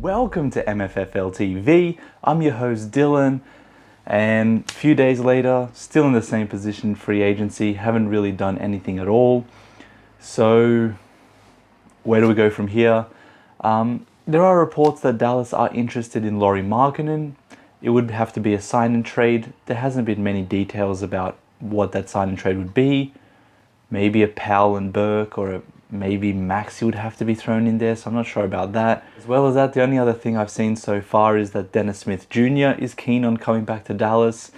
Welcome to MFFL TV. I'm your host Dylan, and a few days later, still in the same position, free agency, haven't really done anything at all. So where do we go from here? There are reports that Dallas are interested in Lauri Markkanen. It would have to be a sign and trade. There hasn't been many details about what that sign and trade would be. Maybe a Powell and Burke, or maybe Maxey would have to be thrown in there, so I'm not sure about that. As well as that, the only other thing I've seen so far is that Dennis Smith Jr. is keen on coming back to Dallas.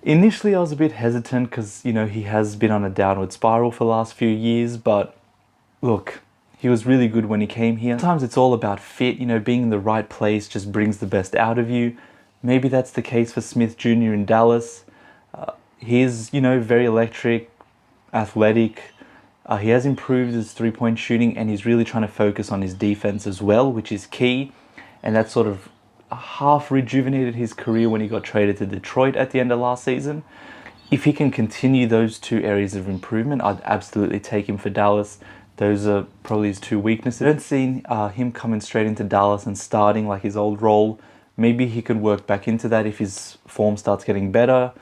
Initially, I was a bit hesitant because, he has been on a downward spiral for the last few years, but look, he was really good when he came here. Sometimes it's all about fit, being in the right place just brings the best out of you. Maybe that's the case for Smith Jr. in Dallas. He's, very electric, athletic. He has improved his three-point shooting, and he's really trying to focus on his defense as well, which is key. And that sort of half rejuvenated his career when he got traded to Detroit at the end of last season. If he can continue those two areas of improvement, I'd absolutely take him for Dallas. Those are probably his two weaknesses. I haven't seen him coming straight into Dallas and starting like his old role. Maybe he could work back into that if his form starts getting better.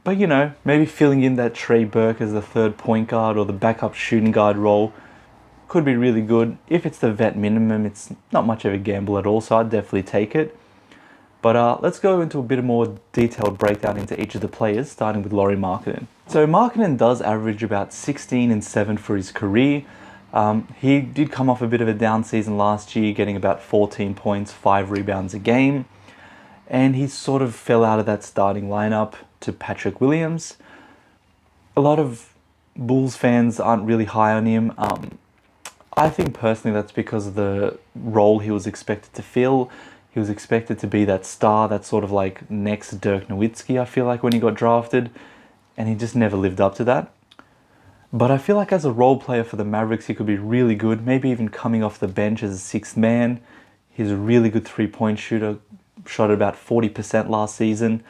But maybe filling in that Trey Burke as the third point guard or the backup shooting guard role could be really good. If it's the vet minimum, it's not much of a gamble at all, so I'd definitely take it. But let's go into a bit more detailed breakdown into each of the players, starting with Lauri Markkanen. So Markkanen does average about 16 and 7 for his career. He did come off a bit of a down season last year, getting about 14 points, 5 rebounds a game. And he sort of fell out of that starting lineup to Patrick Williams. A lot of Bulls fans aren't really high on him. I think personally that's because of the role he was expected to fill. He was expected to be that star, that sort of like next Dirk Nowitzki, I feel like, when he got drafted. And he just never lived up to that. But I feel like as a role player for the Mavericks, he could be really good, maybe even coming off the bench as a sixth man. He's a really good three-point shooter, shot at about 40% last season.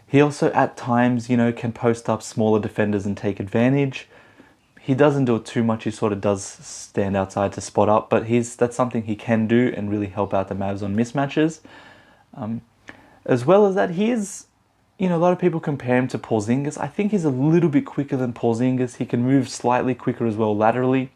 He also, at times, can post up smaller defenders and take advantage. He doesn't do it too much. He sort of does stand outside to spot up, but that's something he can do and really help out the Mavs on mismatches. As well as that, he is, a lot of people compare him to Porzingis. I think he's a little bit quicker than Porzingis. He can move slightly quicker as well laterally.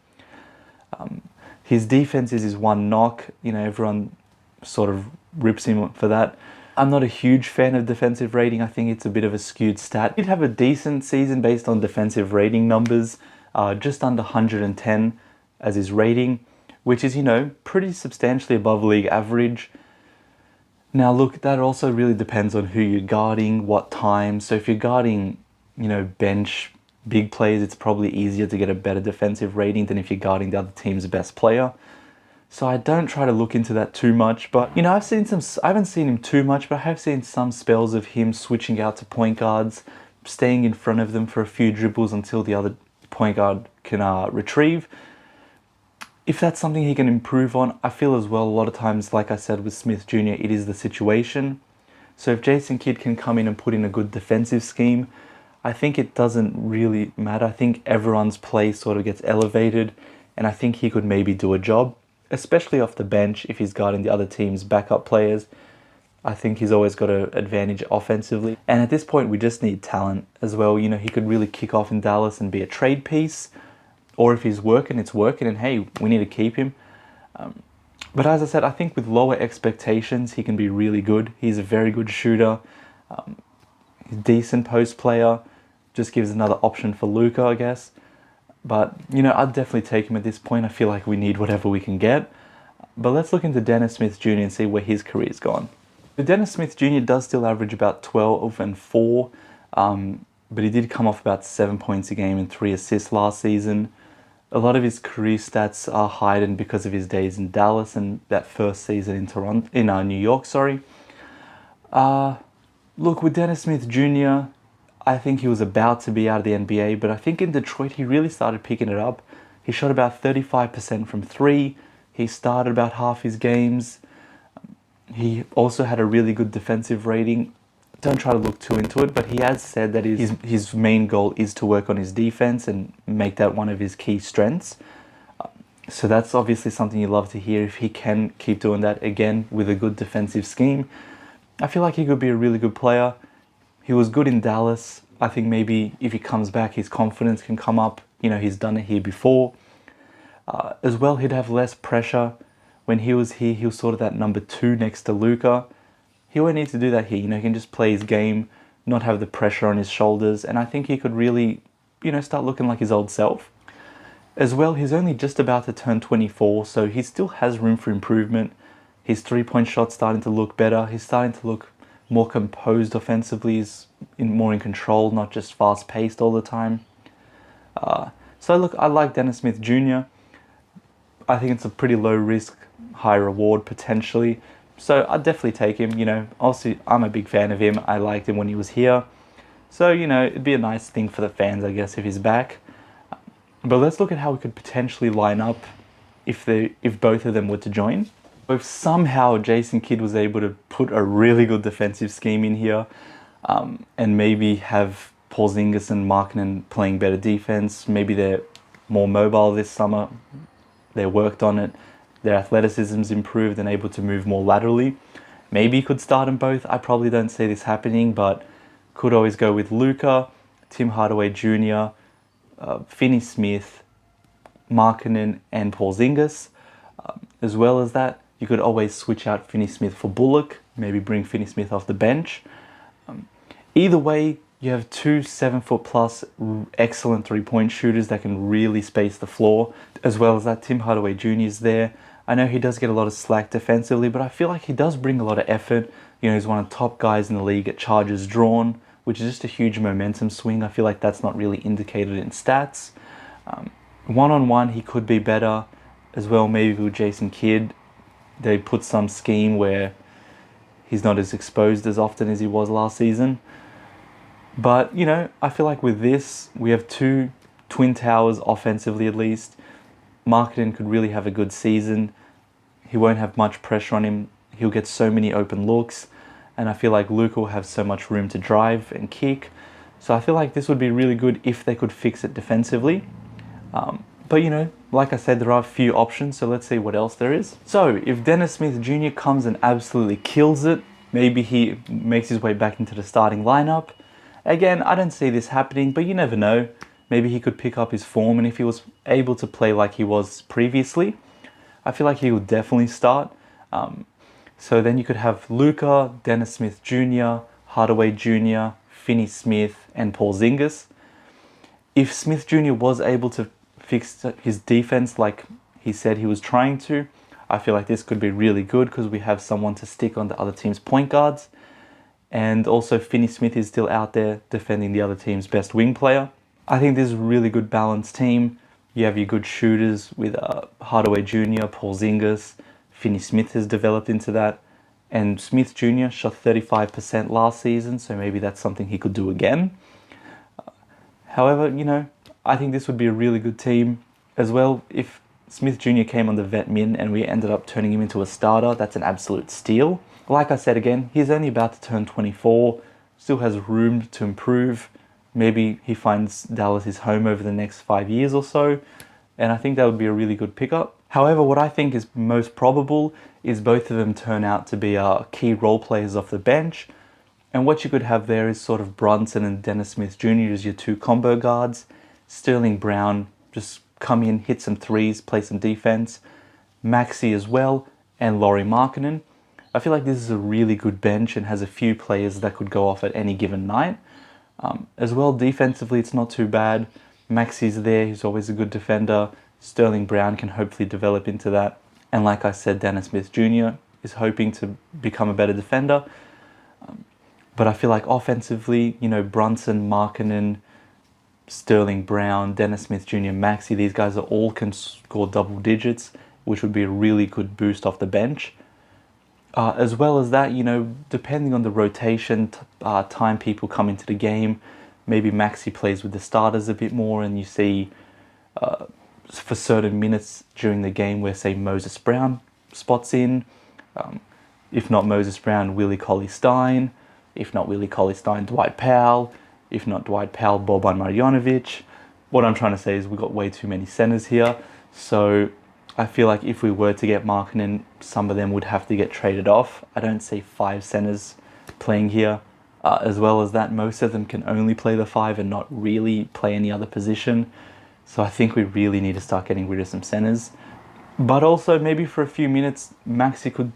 His defense is his one knock. Everyone sort of rips him for that. I'm not a huge fan of defensive rating. I think it's a bit of a skewed stat. He did have a decent season based on defensive rating numbers, just under 110 as his rating, which is, pretty substantially above league average. Now look, that also really depends on who you're guarding, what time. So if you're guarding, bench big players, it's probably easier to get a better defensive rating than if you're guarding the other team's best player. So I don't try to look into that too much, but I haven't seen him too much, but I have seen some spells of him switching out to point guards, staying in front of them for a few dribbles until the other point guard can retrieve. If that's something he can improve on, I feel as well a lot of times, like I said with Smith Jr., it is the situation. So if Jason Kidd can come in and put in a good defensive scheme, I think it doesn't really matter. I think everyone's play sort of gets elevated, and I think he could maybe do a job, especially off the bench if he's guarding the other team's backup players. I think he's always got an advantage offensively. And at this point, we just need talent as well. He could really kick off in Dallas and be a trade piece. Or if he's working, it's working, and hey, we need to keep him. But as I said, I think with lower expectations, he can be really good. He's a very good shooter. He's a decent post player. Just gives another option for Luka, I guess. But, I'd definitely take him at this point. I feel like we need whatever we can get. But let's look into Dennis Smith Jr. and see where his career's gone. So Dennis Smith Jr. does still average about 12 and 4. But he did come off about 7 points a game and 3 assists last season. A lot of his career stats are heightened because of his days in Dallas and that first season in New York. Look, with Dennis Smith Jr., I think he was about to be out of the NBA, but I think in Detroit he really started picking it up. He shot about 35% from 3. He started about half his games. He also had a really good defensive rating. Don't try to look too into it, but he has said that his main goal is to work on his defense and make that one of his key strengths. So that's obviously something you love to hear. If he can keep doing that again with a good defensive scheme, I feel like he could be a really good player. He was good in Dallas. I think maybe if he comes back, his confidence can come up. You know, he's done it here before. As well, he'd have less pressure. When he was here, he was sort of that number 2 next to Luka. He won't need to do that here. You know, he can just play his game, not have the pressure on his shoulders. And I think he could really, you know, start looking like his old self. As well, he's only just about to turn 24, so he still has room for improvement. His three-point shot's starting to look better. He's starting to look more composed offensively. He's more in control, not just fast-paced all the time. So look, I like Dennis Smith Jr. I think it's a pretty low risk, high reward potentially. So I'd definitely take him. You know, obviously I'm a big fan of him. I liked him when he was here. So, you know, it'd be a nice thing for the fans, I guess, if he's back. But let's look at how we could potentially line up if both of them were to join. If somehow Jason Kidd was able to put a really good defensive scheme in here, and maybe have Porzingis and Markkanen playing better defense, maybe they're more mobile this summer, they worked on it, their athleticism's improved and able to move more laterally. Maybe you could start them both. I probably don't see this happening, but could always go with Luka, Tim Hardaway Jr., Finney Smith, Markkanen and Porzingis. As well as that, you could always switch out Finney Smith for Bullock, maybe bring Finney Smith off the bench. Either way, you have 2 7-foot-plus excellent three-point shooters that can really space the floor. As well as that, Tim Hardaway Jr. is there. I know he does get a lot of slack defensively, but I feel like he does bring a lot of effort. You know, he's one of the top guys in the league at charges drawn, which is just a huge momentum swing. I feel like that's not really indicated in stats. One-on-one, he could be better as well. Maybe with Jason Kidd, they put some scheme where he's not as exposed as often as he was last season. But, you know, I feel like with this, we have 2 twin towers offensively at least. Markkanen could really have a good season. He won't have much pressure on him. He'll get so many open looks. And I feel like Luka will have so much room to drive and kick. So I feel like this would be really good if they could fix it defensively. But, you know, like I said, there are a few options, so let's see what else there is. So if Dennis Smith Jr. comes and absolutely kills it, maybe he makes his way back into the starting lineup. Again, I don't see this happening, but you never know. Maybe he could pick up his form, and if he was able to play like he was previously, I feel like he would definitely start. So then you could have Luka, Dennis Smith Jr., Hardaway Jr., Finney Smith, and Porzingis. If Smith Jr. was able to fix his defense like he said he was trying to, I feel like this could be really good because we have someone to stick on the other team's point guards. And also Finney Smith is still out there defending the other team's best wing player. I think this is a really good balanced team. You have your good shooters with Hardaway Jr., Porzingis, Finney Smith has developed into that. And Smith Jr. shot 35% last season, so maybe that's something he could do again. However, you know, I think this would be a really good team as well. If Smith Jr. came on the vet min and we ended up turning him into a starter, that's an absolute steal. Like I said again, he's only about to turn 24, still has room to improve. Maybe he finds Dallas his home over the next 5 years or so, and I think that would be a really good pickup. However, what I think is most probable is both of them turn out to be key role players off the bench. And what you could have there is sort of Brunson and Dennis Smith Jr. as your 2 combo guards. Sterling Brown, just come in, hit some threes, play some defense. Maxey as well, and Lauri Markkanen. I feel like this is a really good bench and has a few players that could go off at any given night. As well, defensively, it's not too bad. Maxey's there, he's always a good defender. Sterling Brown can hopefully develop into that. And like I said, Dennis Smith Jr. is hoping to become a better defender. But I feel like offensively, you know, Brunson, Markkanen, Sterling Brown, Dennis Smith Jr., Maxey, these guys all can score double digits, which would be a really good boost off the bench. As well as that, you know, depending on the rotation, time people come into the game, maybe Maxey plays with the starters a bit more and you see for certain minutes during the game where, say, Moses Brown spots in. If not Moses Brown, Willie Cauley-Stein. If not Willie Cauley-Stein, Dwight Powell. If not Dwight Powell, Boban Marjanovic. What I'm trying to say is we've got way too many centers here. So I feel like if we were to get Markkanen, some of them would have to get traded off. I don't see 5 centers playing here. As well as that, most of them can only play the 5 and not really play any other position. So I think we really need to start getting rid of some centers. But also maybe for a few minutes, Maxi could,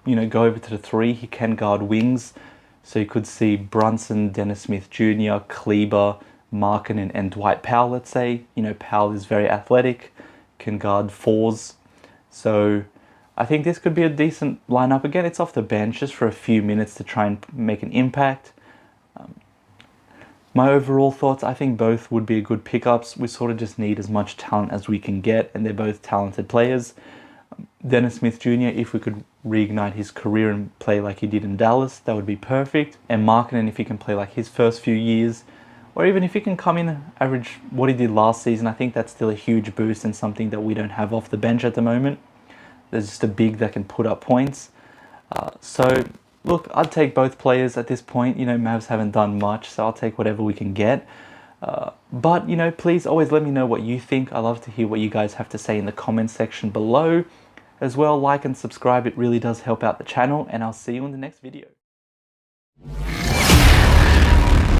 go over to the 3. He can guard wings. So you could see Brunson, Dennis Smith Jr., Kleber, Markkanen and Dwight Powell, let's say. Powell is very athletic, can guard 4s. So I think this could be a decent lineup. Again, it's off the bench just for a few minutes to try and make an impact. My overall thoughts, I think both would be good pickups. We sort of just need as much talent as we can get, and they're both talented players. Dennis Smith Jr., if we could reignite his career and play like he did in Dallas, that would be perfect. And Markkanen, if he can play like his first few years, or even if he can come in, average what he did last season, I think that's still a huge boost and something that we don't have off the bench at the moment. There's just a big that can put up points. So, look, I'd take both players at this point. Mavs haven't done much, so I'll take whatever we can get. But, please always let me know what you think. I love to hear what you guys have to say in the comments section below. As well, like and subscribe. It really does help out the channel, and I'll see you in the next video.